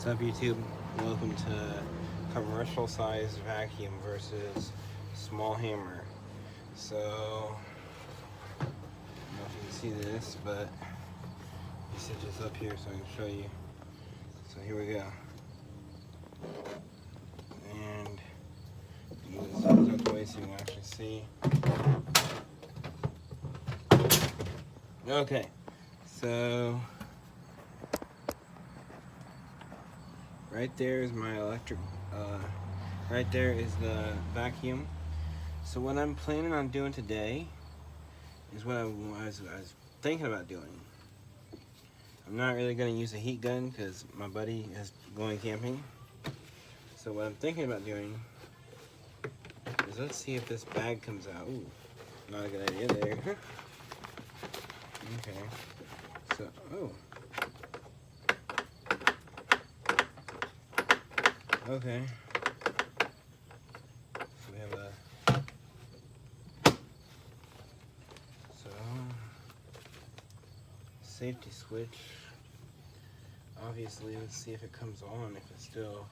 What's up, YouTube? Welcome to commercial size vacuum versus small hammer. So, I don't know if you can see this, but you sit this up here so I can show you. So here we go. And move this out of the way so you can actually see. Okay, so right there is my electric, right there is the vacuum. So what I'm planning on doing today is what I was thinking about doing. I'm not really going to use a heat gun because my buddy is going camping. So what I'm thinking about doing is, let's see if this bag comes out. Ooh, not a good idea there. Okay, so, oh. Okay. So we have a, safety switch. Obviously, let's see if it comes on, if it's still.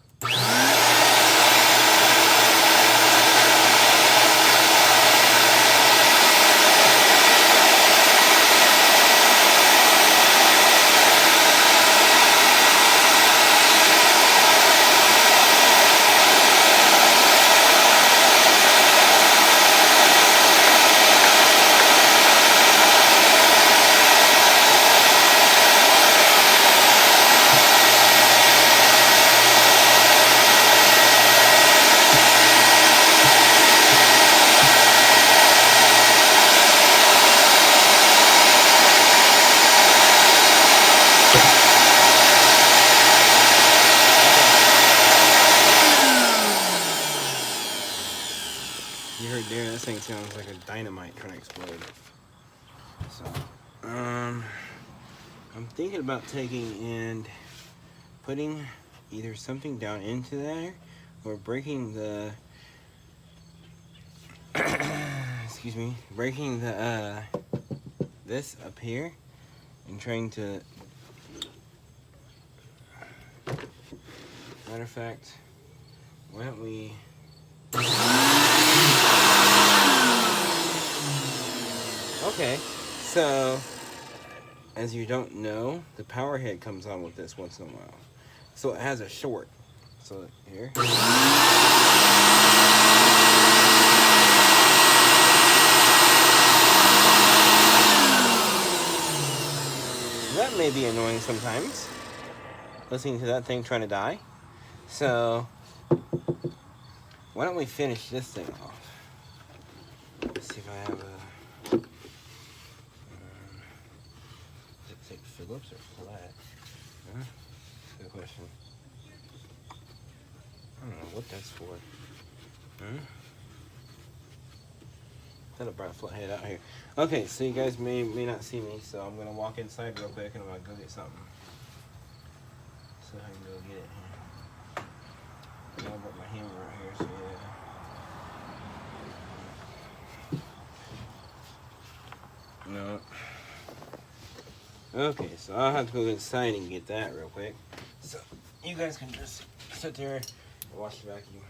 You heard there, that thing sounds like a dynamite trying to explode. So, I'm thinking about taking and putting either something down into there or breaking the, excuse me, breaking the, this up here and trying to, matter of fact, why don't we, okay, so, as you don't know, the power head comes on with this once in a while. So it has a short. So here. That may be annoying sometimes, listening to that thing trying to die. So, why don't we finish this thing off? Let's see if I have a, does it take Phillips or flat? Huh? That's a good question. I don't know what that's for. Huh? Thought I brought a flathead out here. Okay, so you guys may not see me, so I'm gonna walk inside real quick and I'm gonna go get something. So I can go get it. I brought my hammer right here, so yeah. No. Okay, so I'll have to go inside and get that real quick. So you guys can just sit there and watch the vacuum.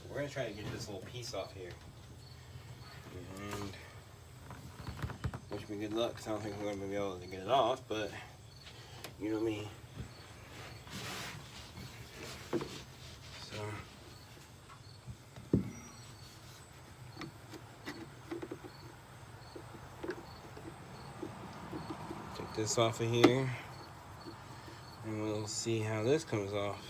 We're gonna try to get this little piece off here, and wish me good luck, because I don't think we're gonna be able to get it off, but you know me. So take this off of here, and we'll see how this comes off.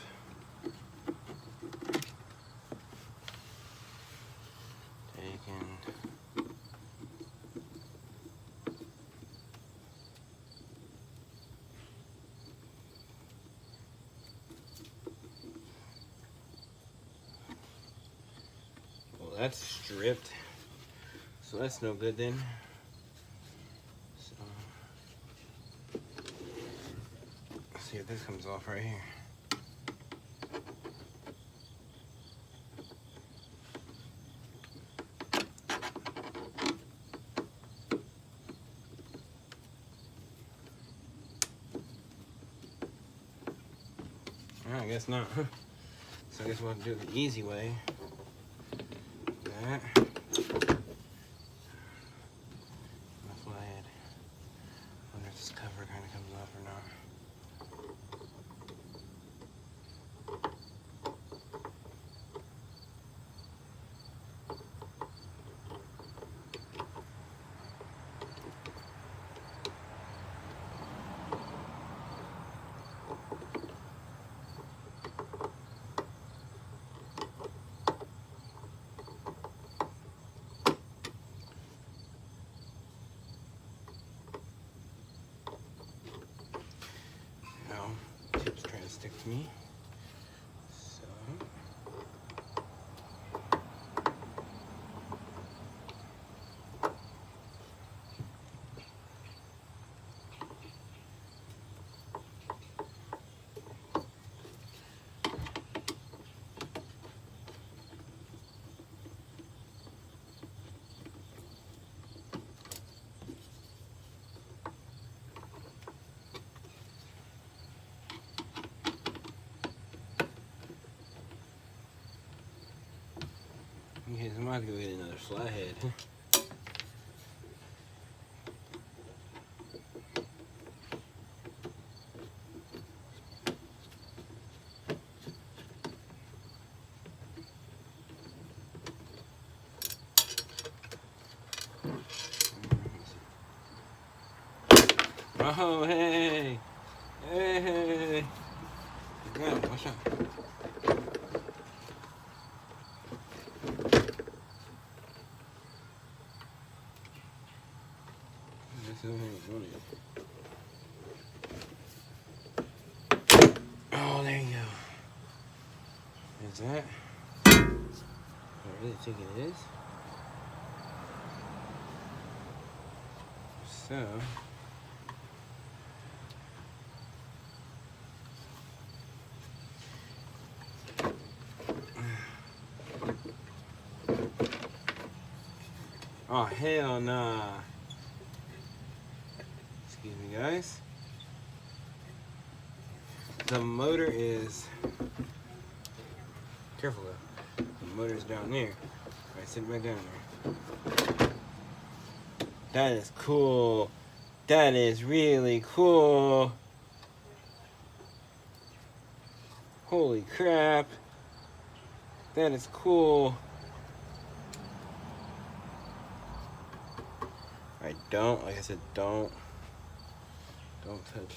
Well, that's stripped. So that's no good then. So let's see if this comes off right here. I guess not. So I guess we'll have to do it the easy way. That. My flathead. Wonder if this cover kind of comes off or not. Tip's trying to stick to me. So okay, so I'm about to go get another flathead. Oh, hey! Hey! Grab it, watch out. Oh, there you go. Is that? I really think it is. So. Oh, hell nah. Excuse me, guys. The motor is... Careful though. The motor's down there. Alright, sit back down there. That is cool. That is really cool. Holy crap. That is cool. Alright, like I said, don't touch.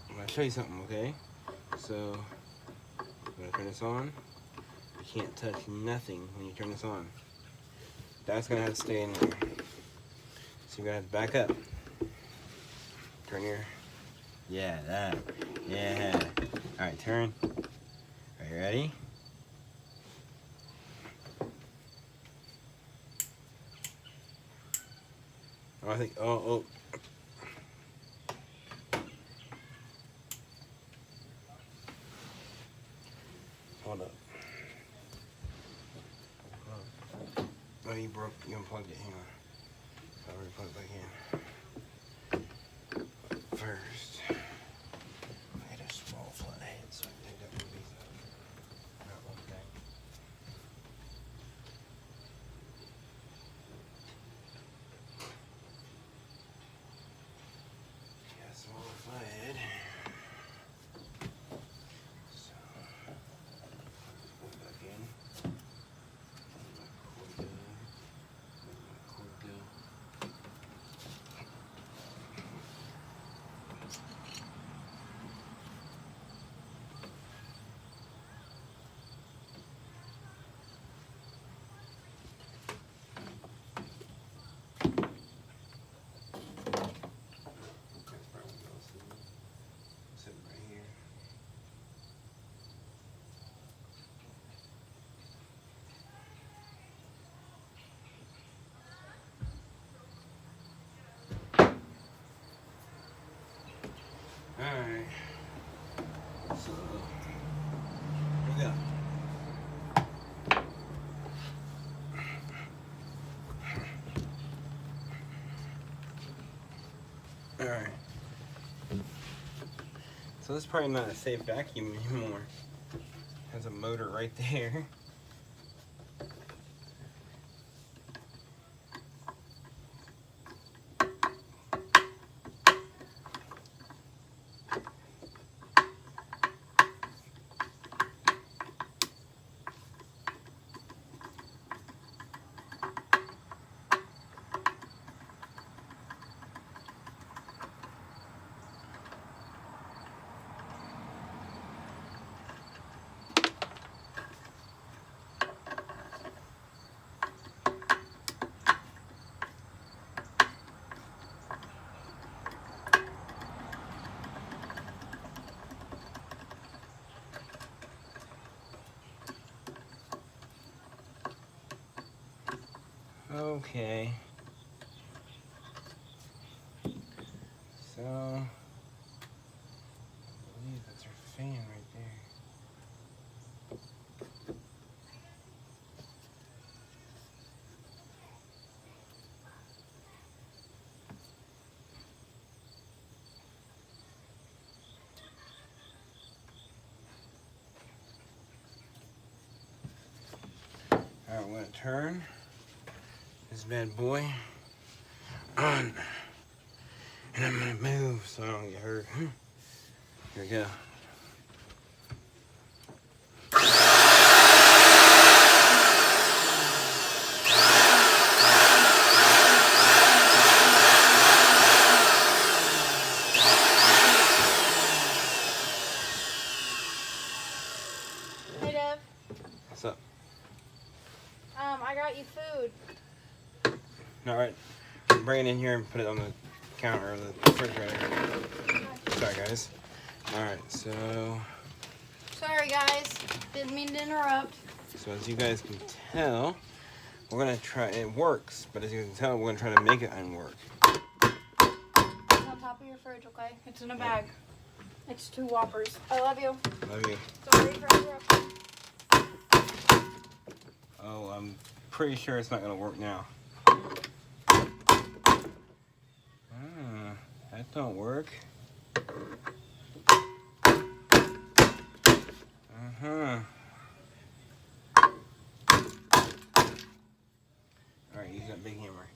I'm gonna show you something, okay? So, I'm gonna turn this on. You can't touch nothing when you turn this on. That's gonna have to stay in there. So you're gonna have to back up. Turn your, yeah, that, yeah. All right, turn. Are you ready? Oh, I think, oh. Hold up. Oh, you unplugged it, hang on. I'll re-plug it back in. First, I get a small flathead so I can take that one piece out. Not like that. Yeah, small flathead. So, put it back in. So, here we go. Alright. So this is probably not a safe vacuum anymore. It has a motor right there. Okay. So, I believe that's our fan right there. Alright, we're gonna turn this bad boy on, and I'm gonna move so I don't get hurt. Here we go. Hey Dev. What's up? I got you food. Alright, bring it in here and put it on the counter or the refrigerator. Sorry guys. Alright, so Sorry guys, didn't mean to interrupt. So as you guys can tell, we're gonna try, it works, but as you can tell, we're gonna try to make it unwork. It's on top of your fridge, okay? It's in a bag. It's 2 Whoppers. I love you. Love you. Sorry for interrupting. Oh, I'm pretty sure it's not gonna work now. That don't work. Alright, use that big hammer.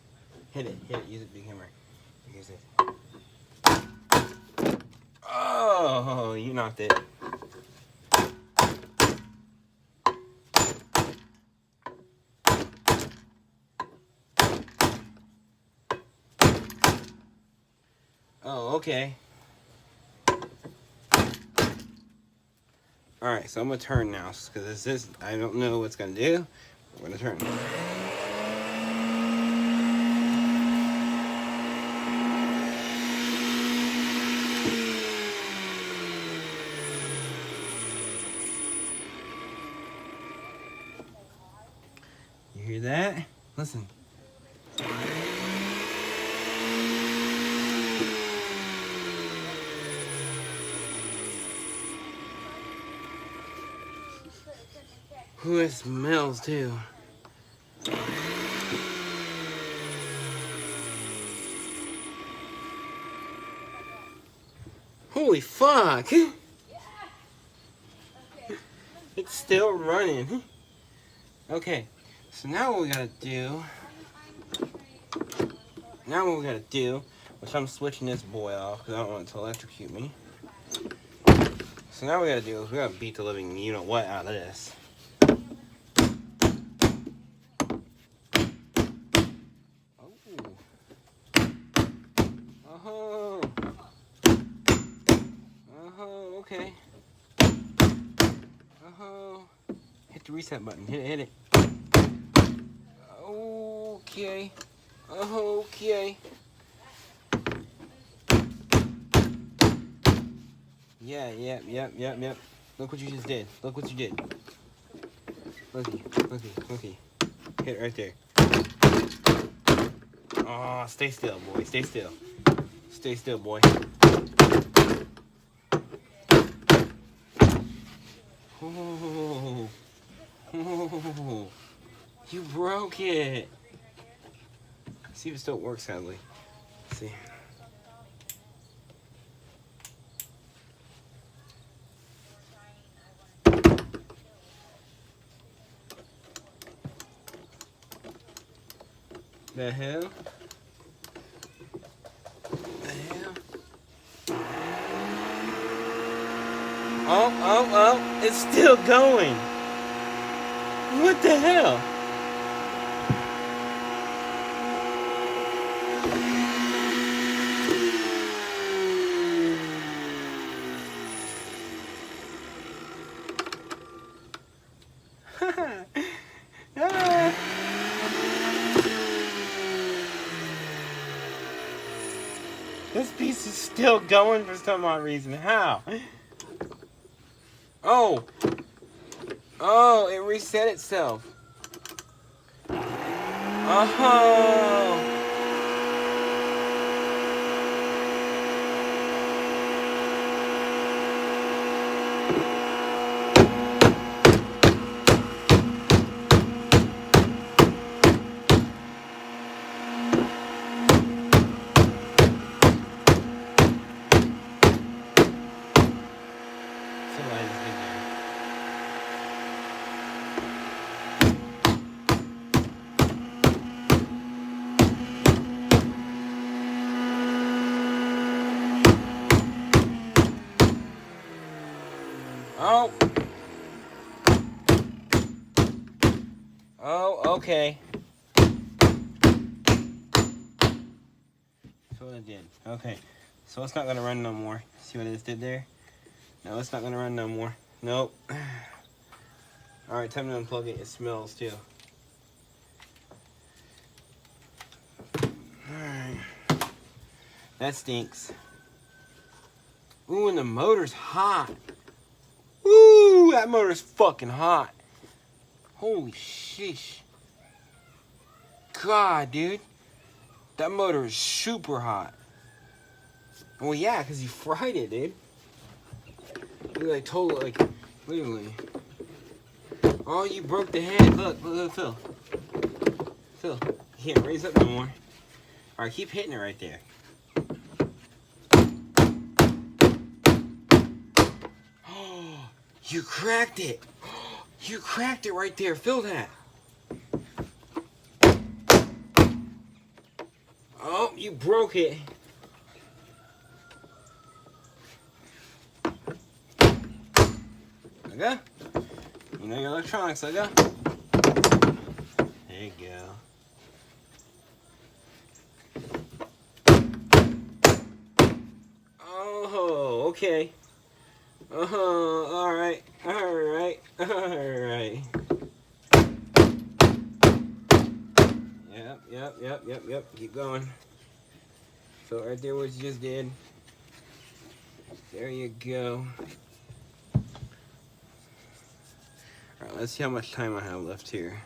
Hit it, use it, big hammer. Use it. Oh, you knocked it. Oh, okay. Alright, so I'm gonna turn now, because this, I don't know what's gonna do. I'm gonna turn. You hear that? Listen. Ooh, it smells too. Holy fuck! It's still running. Okay, so now what we gotta do, which I'm switching this boy off because I don't want it to electrocute me. So now what we gotta do is we gotta beat the living you know what out of this. Okay. Hit the reset button. Hit it. Okay. Okay. Yep. Look what you just did. Look what you did. Looky. Hit it right there. Oh, stay still, boy. Stay still. Stay still, boy. Oh, oh, you broke it. See if it still works, sadly. Let's see. The hell? The hell? Oh, it's still going. What the hell? Ah. This piece is still going for some odd reason. How? Oh, it reset itself. Oh. Oh. Oh, okay. That's what it did. Okay. So it's not gonna run no more. See what it did there? No, it's not gonna run no more. Nope. Alright, time to unplug it. It smells too. Alright. That stinks. Ooh, and the motor's hot. Ooh, that motor's fucking hot. Holy sheesh. God, dude. That motor is super hot. Well, yeah, because you fried it, dude. You like totally, like, literally. Oh, you broke the head. Look, Phil. Phil, you can't raise up no more. Alright, keep hitting it right there. Oh, you cracked it. You cracked it right there. Feel that. Oh, you broke it. Okay. You know your electronics, okay? There you go. Oh, okay. Alright. Yep. Keep going. So right there what you just did. There you go. Alright, let's see how much time I have left here.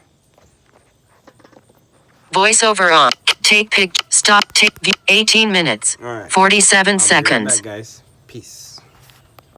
Voiceover on. Take pic. Stop. Take. 18 minutes. Alright. 47 I'll seconds. be right back, guys. Peace.